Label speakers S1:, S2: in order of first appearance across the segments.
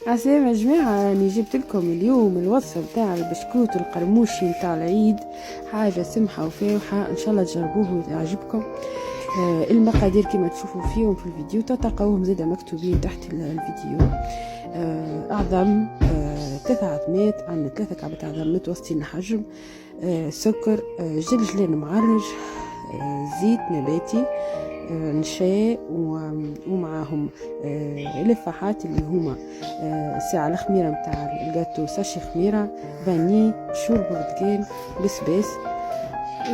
S1: عسلامة يا جماعة، راني جبت لكم اليوم الوصفة بتاع البسكوت القرموشي متاع العيد. حاجة سمحة وفاوحة، ان شاء الله تجربوه ويعجبكم. المقادير كما تشوفوا فيهم في الفيديو تلقاوهم زادا مكتوبين تحت الفيديو. اعظم 3 عظمات، عندنا 3 كعبات عظم متوسطين الحجم، سكر، جلجلان معرج، زيت نباتي، نشاء، ومعاهم لفاحات اللي هما ساعة الخميرة متاع الجاتو، ساشي خميرة، فاني، شوربة برتقال، بسباس،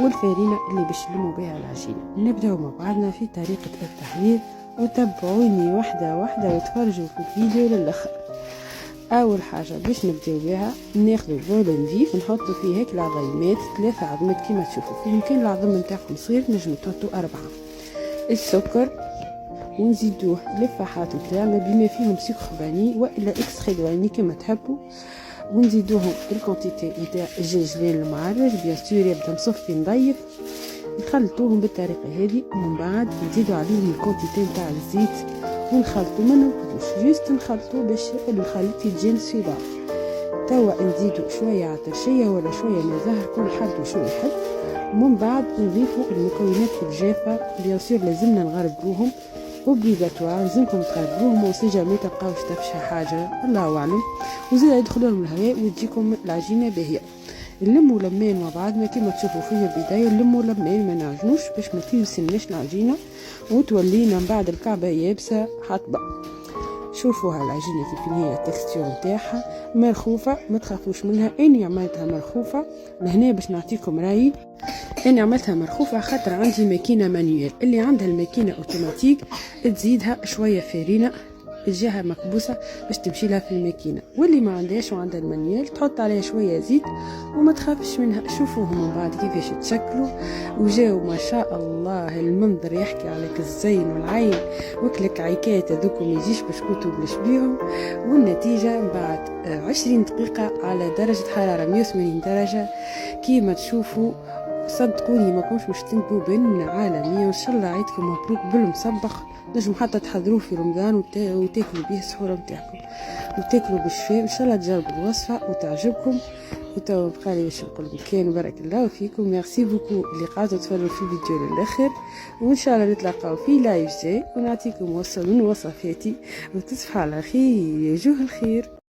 S1: والفارينة اللي باش نلمو بها العجينة. نبداو مع بعضنا في طريقة التحضير، وتابعوني واحدة واحدة وتفرجوا في الفيديو للآخر. اول حاجه باش نبداو بها، ناخذ بول نظيف نحطوا فيه هيك العظيمات، 3 عظمات كما تشوفوا فيه. يمكن العظم نتاعكم صغير نجموا تحطوا 4. السكر، ونزيدوه لفاحات نتاعنا بما فيهم سكر فاني والا اكستري فاني كما تحبوا، ونزيدوهم الكونتيتي نتاع الجلجلان المعرج بيان سور، يبدا مصفي نضيف، نخلطوهم بالطريقه هذه. ومن بعد نزيدوا عليهم الكونتيتي نتاع الزيت ونخلطوا، ما نركدوش، جوست نخلطوا باش الخليط يتجانس في بعض. توا نزيدوا شويه عطرشيه ولا شويه من زهر، كل حد وشو يحب. ومن بعد نضيفوا المكونات الجافه، بيان سور لازمنا نغربوهم اوبليغاتوار، لازمكم تغربوهم وسي جامي تلقاوش تفشى حاجه، الله اعلم. وزيد يدخلوا لهم الهواء وتجيكم العجينه باهيه. نلموا لمين مع بعض، ما كيما تشوفوا في البدايه نلموا لمين، ما نعجنوش باش ما تلسناش العجينه وتولينا من بعد الكعبه يابسه حطبه. شوفوا هالعجينه كيف هي التكستير نتاعها مرخوفه، ما تخافوش منها. اني عملتها مرخوفه لهنا باش نعطيكم رايي. اني عملتها مرخوفه خاطر عندي ماكينه مانيوال، اللي عندها الماكينه اوتوماتيك تزيدها شويه فارينه الجهه مكبوسه باش تمشي لها في الماكينه، واللي ما عندهاش وعندها المانيوال تحط عليها شويه زيت وما تخافش منها. شوفوهم من بعد كيفاش تشكلوا وجاو ما شاء الله، المنظر يحكي عليك الزين والعين، وكلك عيكات هذوك ما يجيش بسكوت وبلاش بيهم. والنتيجه بعد 20 دقيقه على درجه حراره 180 درجه كيما تشوفوا. صدقوني ما كنتش مش تندموا بين عالمية، وان شاء الله عيدكم مبروك بالمصبخ. نجم حتى تحضروه في رمضان وتاكلوا به السحوره نتاعكم وتاكلوا بالشفاء. ان شاء الله تجربوا الوصفه وتعجبكم. وتوا بقالي باش نقول كان بارك الله فيكم. ميرسي بوكو اللي قعدتوا تفرجوا في الفيديو للاخر، وان شاء الله نتلاقاو في لايف جاي ونعطيكم وصفه من وصفاتي، وتصبحوا على خير. وجوه الخير.